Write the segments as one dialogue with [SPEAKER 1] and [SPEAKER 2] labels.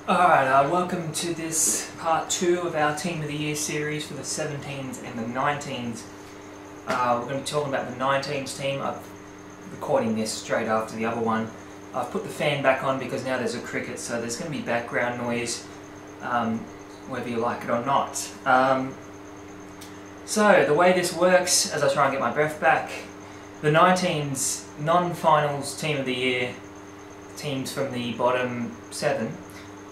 [SPEAKER 1] Alright, welcome to this part 2 of our Team of the Year series for the 17s and the 19s. We're going to be talking about the 19s team. I'm recording this straight after the other one. I've put the fan back on because now there's a cricket, so there's going to be background noise, whether you like it or not. So, the way this works, as I try and get my breath back, the 19s non-finals Team of the Year, teams from the bottom 7,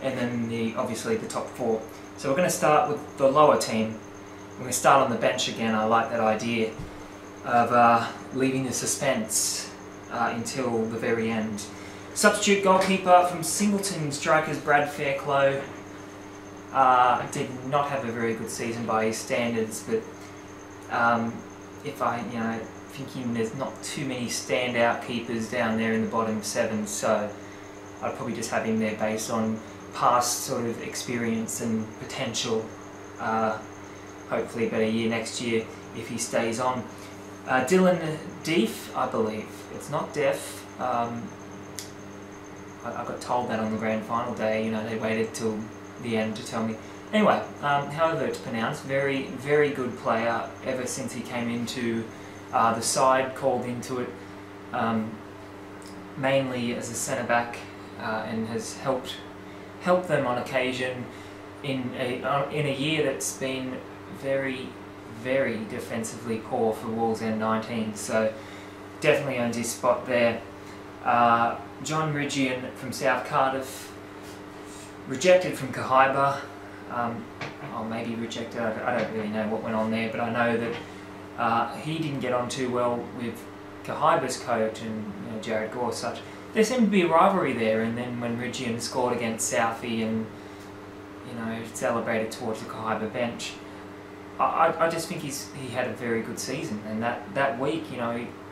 [SPEAKER 1] and then obviously the top 4. So we're going to start with the lower team. We're going to start on the bench again. I like that idea of leaving the suspense until the very end. Substitute goalkeeper from Singleton Strikers, Brad Fairclough. Did not have a very good season by his standards, but thinking there's not too many standout keepers down there in the bottom 7, so I'd probably just have him there based on past sort of experience and potential. Hopefully a better year next year if he stays on. Dylan Deef, I believe. It's not Def. I got told that on the grand final day. They waited till the end to tell me. Anyway, however it's pronounced, very, very good player ever since he came into the side, called into it mainly as a centre-back, and has helped them on occasion in a year that's been very, very defensively poor for Wallsend 19, so definitely earns his spot there. John Ridgian from South Cardiff, rejected from Cahaiba, or maybe rejected, I don't really know what went on there, but I know that he didn't get on too well with Cahaiba's coach and Jared Gorsuch. There seemed to be a rivalry there, and then when Ridgian scored against Southie and celebrated towards the Cahaiba bench, I just think he had a very good season, and that week he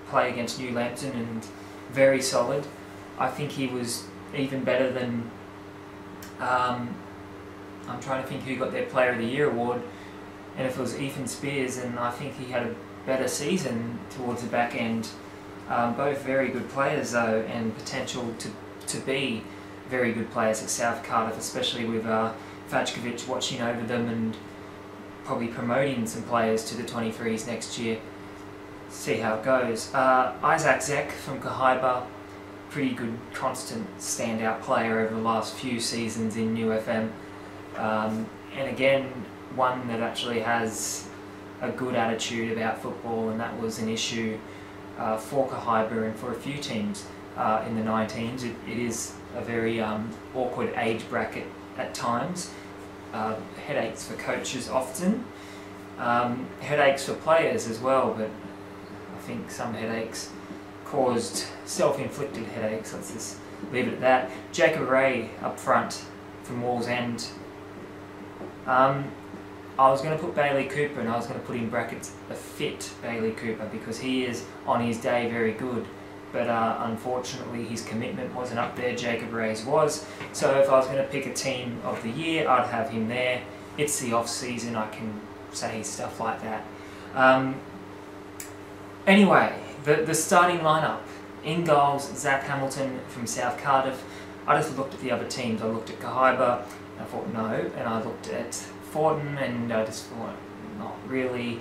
[SPEAKER 1] played against New Lambton and very solid. I think he was even better than I'm trying to think who got their Player of the Year award, and if it was Ethan Spears, and I think he had a better season towards the back end. Both very good players though, and potential to be very good players at South Cardiff, especially with Vajkovic watching over them and probably promoting some players to the 23s next year. See how it goes. Isaac Zek from Cahaiba, pretty good constant standout player over the last few seasons in UFM, and again one that actually has a good attitude about football, and that was an issue for Cahaiba and for a few teams in the 19s. It is a very awkward age bracket at times. Headaches for coaches often. Headaches for players as well, but I think some headaches caused self-inflicted headaches. Let's just leave it at that. Jacob Ray up front from Wallsend. I was going to put Bailey Cooper, and I was going to put in brackets a fit Bailey Cooper, because he is on his day very good, but unfortunately his commitment wasn't up there. Jacob Ray's was, so if I was going to pick a team of the year, I'd have him there. It's the off season, I can say stuff like that. Anyway, the starting lineup. In goals, Zach Hamilton from South Cardiff. I just looked at the other teams. I looked at Cahaiba, I thought no, and I looked at Fortin, and I just thought not really.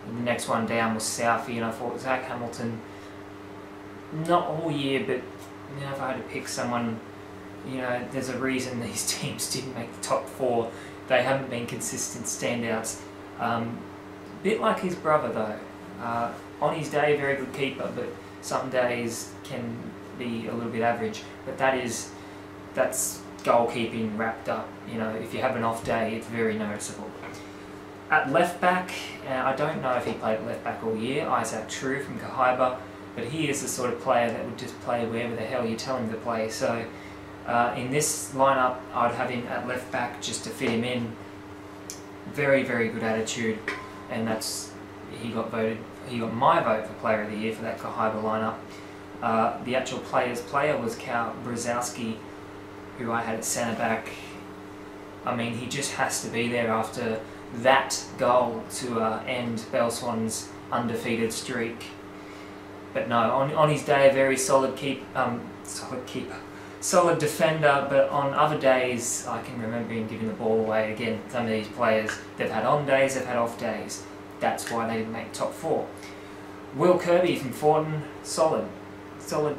[SPEAKER 1] And the next one down was Southie, and I thought Zach Hamilton, not all year, but if I had to pick someone, there's a reason these teams didn't make the top 4. They haven't been consistent standouts. Bit like his brother though. On his day, very good keeper, but some days can be a little bit average. But that's goalkeeping wrapped up. If you have an off day, it's very noticeable. At left back, I don't know if he played left back all year, Isaac True from Cahaiba, but he is the sort of player that would just play wherever the hell you tell him to play. So in this lineup, I'd have him at left back just to fit him in. Very, very good attitude, and he got my vote for Player of the Year for that Cahaiba lineup. The actual player's player was Cal Brzezowski, who I had at centre back. I mean, he just has to be there after that goal to end Bellswan's undefeated streak. But no, on his day, a very solid keeper, solid defender, but on other days I can remember him giving the ball away. Again, some of these players, they've had on days, they've had off days. That's why they didn't make top 4. Will Kirby from Fortin, solid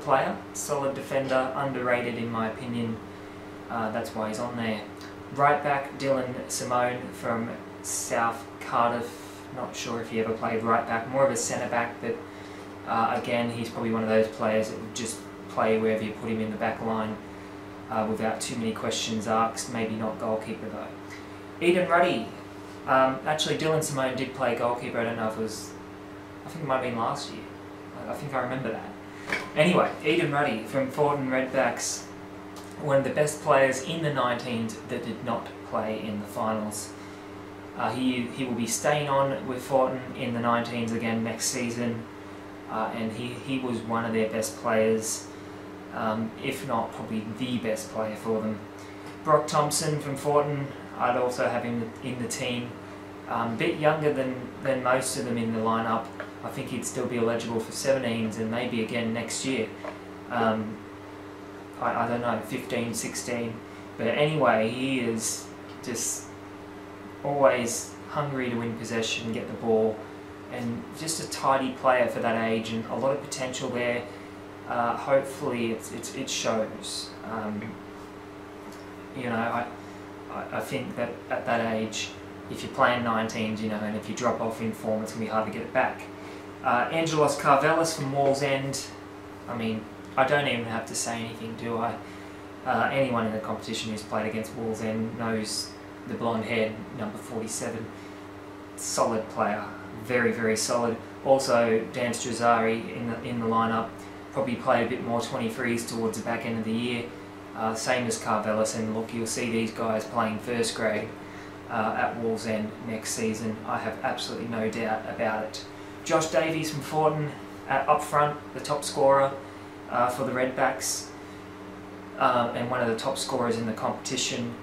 [SPEAKER 1] player, solid defender, underrated in my opinion. That's why he's on there. Right back, Dylan Simone from South Cardiff. Not sure if he ever played right back, more of a centre back, but again, he's probably one of those players that would just play wherever you put him in the back line without too many questions asked. Maybe not goalkeeper though. Eden Ruddy. Actually, Dylan Simone did play goalkeeper. I don't know if it was, I think it might have been last year. I think I remember that. Anyway, Eden Ruddy from Fortin Redbacks, one of the best players in the 19s that did not play in the finals. He will be staying on with Fortin in the 19s again next season, and he was one of their best players, if not probably the best player for them. Brock Thompson from Fortin, I'd also have him in the team. A bit younger than most of them in the lineup. I think he'd still be eligible for 17s and maybe again next year. I don't know, 15, 16. But anyway, he is just always hungry to win possession, get the ball, and just a tidy player for that age, and a lot of potential there. Hopefully it shows. You know, I think that at that age, if you're playing 19s, you know, and if you drop off in form, it's going to be hard to get it back. Angelos Karvelas from Wallsend. I mean, I don't even have to say anything, do I? Anyone in the competition who's played against Wallsend knows the blonde-haired number 47. Solid player, very, very solid. Also, Dan Struzari in the lineup, probably played a bit more 23s towards the back end of the year. Same as Karvelas, and look, you'll see these guys playing first grade at Wallsend next season. I have absolutely no doubt about it. Josh Davies from Fortin up front, the top scorer for the Redbacks, and one of the top scorers in the competition.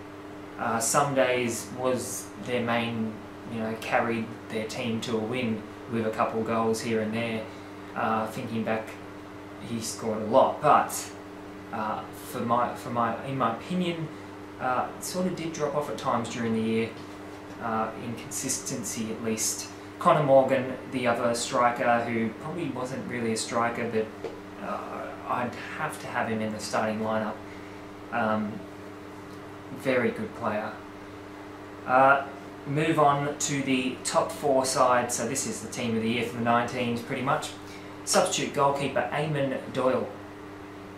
[SPEAKER 1] Some days was their main, you know, carried their team to a win with a couple goals here and there. Thinking back, he scored a lot, but in my opinion, sort of did drop off at times during the year, in consistency at least. Connor Morgan, the other striker, who probably wasn't really a striker, but I'd have to have him in the starting lineup. Very good player. Move on to the top 4 side. So this is the team of the year for the 19s pretty much. Substitute goalkeeper Eamon Doyle.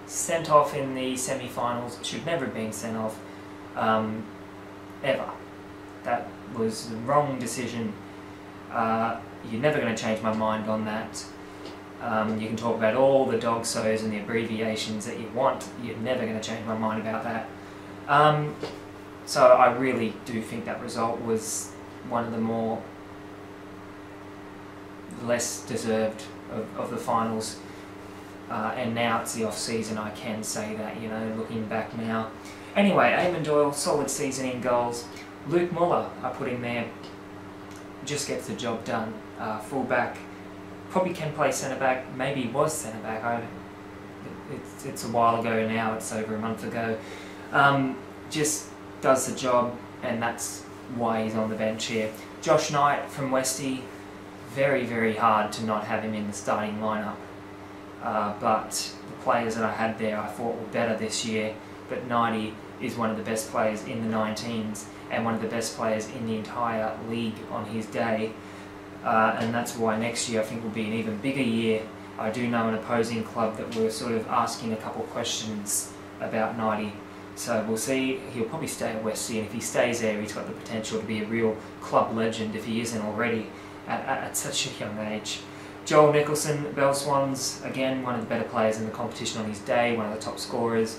[SPEAKER 1] Sent off in the semi-finals. Should never have been sent off. Ever. That was the wrong decision. You're never going to change my mind on that. You can talk about all the dog so's and the abbreviations that you want. You're never going to change my mind about that. So I really do think that result was one of the more less deserved of the finals. And now it's the off-season, I can say that, you know, looking back now. Anyway, Eamon Doyle, solid season in goals. Luke Muller, I put in there, just gets the job done. Full-back, probably can play centre-back, maybe was centre-back. It's a while ago now, it's over a month ago. Just does the job, and that's why he's on the bench here. Josh Knight from Westie, very, very hard to not have him in the starting lineup. But the players that I had there I thought were better this year, but Knighty is one of the best players in the 19s and one of the best players in the entire league on his day, and that's why next year I think will be an even bigger year. I do know an opposing club that were sort of asking a couple of questions about Knighty, so we'll see. He'll probably stay at Westie, and if he stays there he's got the potential to be a real club legend if he isn't already at such a young age. Joel Nicholson, Bell Swans, again one of the better players in the competition on his day, one of the top scorers,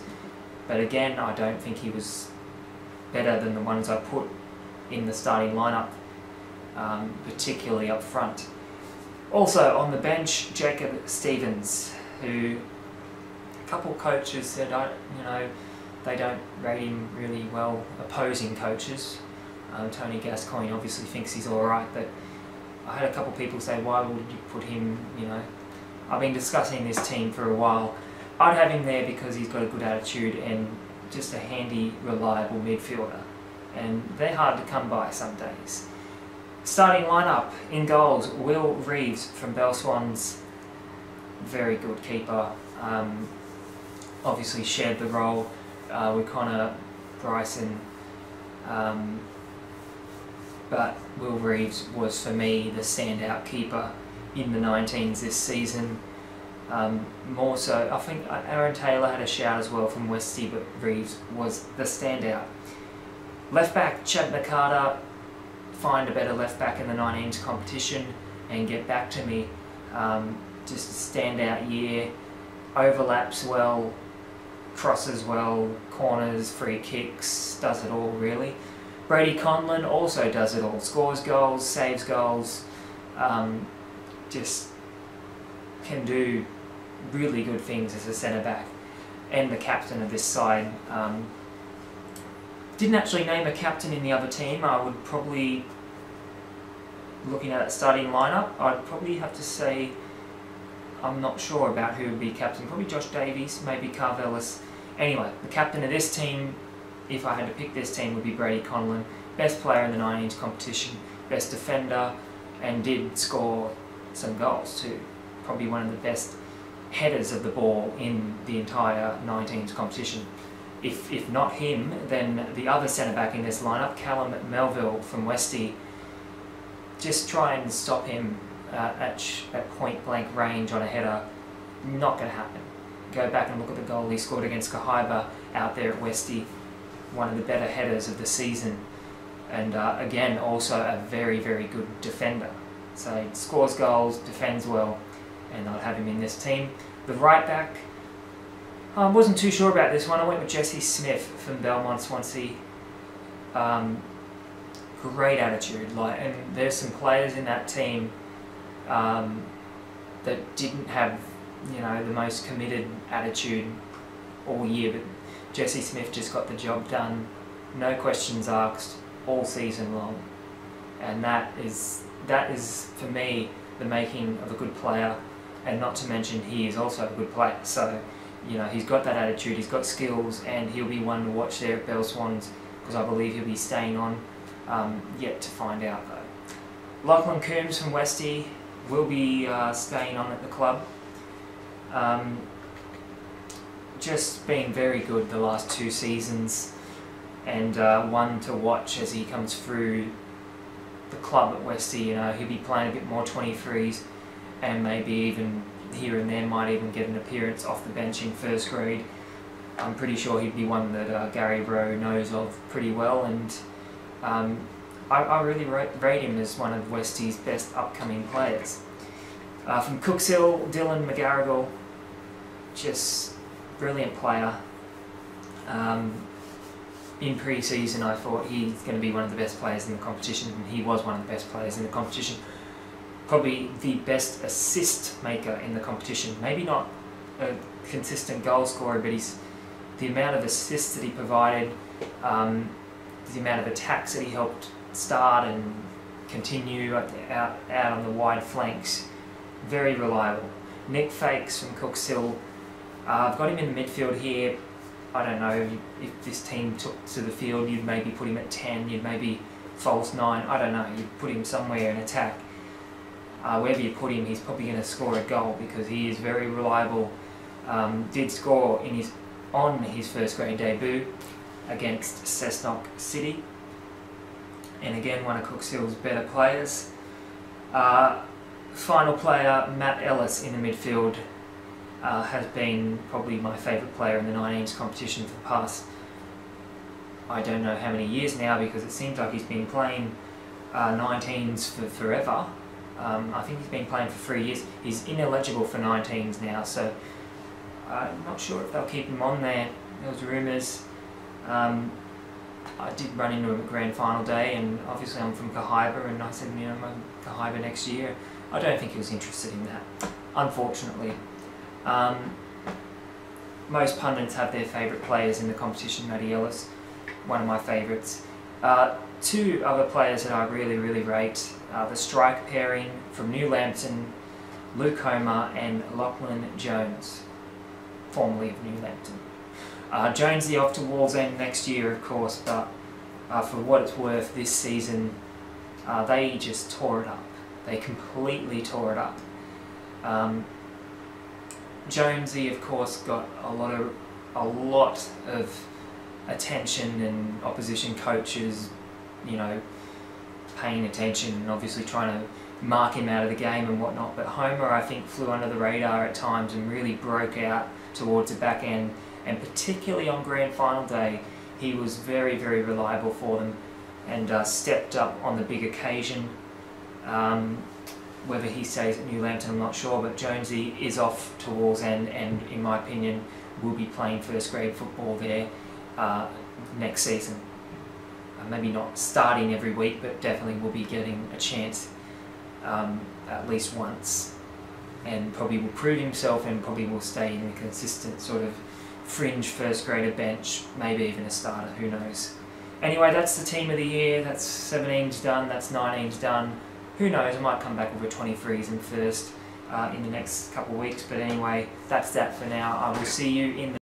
[SPEAKER 1] but again I don't think he was better than the ones I put in the starting lineup, particularly up front. Also on the bench, Jacob Stevens, who a couple of coaches said, you know, they don't rate him really well, opposing coaches. Tony Gascoigne obviously thinks he's alright, but I had a couple of people say, why would you put him, you know, I've been discussing this team for a while, I'd have him there because he's got a good attitude and just a handy, reliable midfielder. And they're hard to come by some days. Starting lineup, in goals, Will Reeves from Bell Swans, very good keeper. Obviously shared the role with Connor Bryson, but Will Reeves was for me the standout keeper in the 19s this season. More so, I think Aaron Taylor had a shout as well from Westie, but Reeves was the standout. Left back, Chad McCarter, find a better left back in the 19s competition and get back to me. Just a standout year, overlaps well, crosses well, corners, free kicks, does it all really. Brady Conlon also does it all, scores goals, saves goals, just can do really good things as a centre back and the captain of this side. Didn't actually name a captain in the other team. I would probably, looking at that starting lineup, I'd probably have to say I'm not sure about who would be captain. Probably Josh Davies, maybe Carl Ellis. Anyway, the captain of this team, if I had to pick this team, would be Brady Conlon. Best player in the 19s competition, best defender, and did score some goals too. Probably one of the best headers of the ball in the entire 19s competition. If not him, then the other centre-back in this lineup, Callum Melville from Westie, just try and stop him at point-blank range on a header, not going to happen. Go back and look at the goal he scored against Cahaiba out there at Westie, one of the better headers of the season, and again also a very, very good defender. So he scores goals, defends well, and I'd have him in this team. The right back, I wasn't too sure about this one. I went with Jesse Smith from Belmont Swansea. Great attitude, and there's some players in that team that didn't have, the most committed attitude all year, but Jesse Smith just got the job done, no questions asked, all season long, and that is for me the making of a good player. And not to mention he is also a good player, so he's got that attitude, he's got skills, and he'll be one to watch there at Bell Swans because I believe he'll be staying on. Yet to find out though. Lachlan Coombs from Westie will be staying on at the club. Just been very good the last 2 seasons, and one to watch as he comes through the club at Westie. He'll be playing a bit more 23s, and maybe even here and there might even get an appearance off the bench in first grade. I'm pretty sure he'd be one that Gary Rowe knows of pretty well, and I really rate him as one of Westie's best upcoming players. From Cooks Hill, Dylan McGarrigle, just brilliant player. In pre-season I thought he's going to be one of the best players in the competition, and he was one of the best players in the competition. Probably the best assist maker in the competition. Maybe not a consistent goal scorer, but the amount of assists that he provided, the amount of attacks that he helped start and continue out on the wide flanks, very reliable. Nick Fakes from Cooks Hill, I've got him in the midfield here. I don't know, if this team took to the field, you'd maybe put him at 10, you'd maybe false 9, I don't know, you'd put him somewhere in attack. Wherever you put him, he's probably going to score a goal because he is very reliable. Did score on his first grade debut against Cessnock City, and again one of Cooks Hill's better players. Final player, Matt Ellis in the midfield, has been probably my favourite player in the 19s competition for the past, I don't know how many years now, because it seems like he's been playing 19s for forever. I think he's been playing for 3 years. He's ineligible for 19s now, so I'm not sure if they'll keep him on there. There was rumours. I did run into him at grand final day, and obviously I'm from Cahaiba, and I said, I'm on Cahaiba next year. I don't think he was interested in that, unfortunately. Most pundits have their favourite players in the competition. Matty Ellis, one of my favourites. 2 other players that I really, really rate, the strike pairing from New Lambton, Luke Homer and Lachlan Jones. formerly of New Lambton. Jonesy off to Wallsend next year, of course, but for what it's worth, this season they just tore it up. They completely tore it up. Jonesy, of course, got a lot of attention and opposition coaches, you know, paying attention and obviously trying to mark him out of the game and whatnot. But Homer, I think, flew under the radar at times and really broke out towards the back end, and particularly on grand final day, he was very, very reliable for them and stepped up on the big occasion. Whether he stays at New Lambton, I'm not sure, but Jonesy is off to Wallsend and, in my opinion, will be playing first grade football there next season. Maybe not starting every week, but definitely will be getting a chance at least once, and probably will prove himself and probably will stay in a consistent sort of fringe first grader bench, maybe even a starter, who knows. Anyway, that's the team of the year. That's 17's done, that's 19's done. Who knows, I might come back with a 23s and first in the next couple of weeks, but anyway, that's that for now. I will see you in the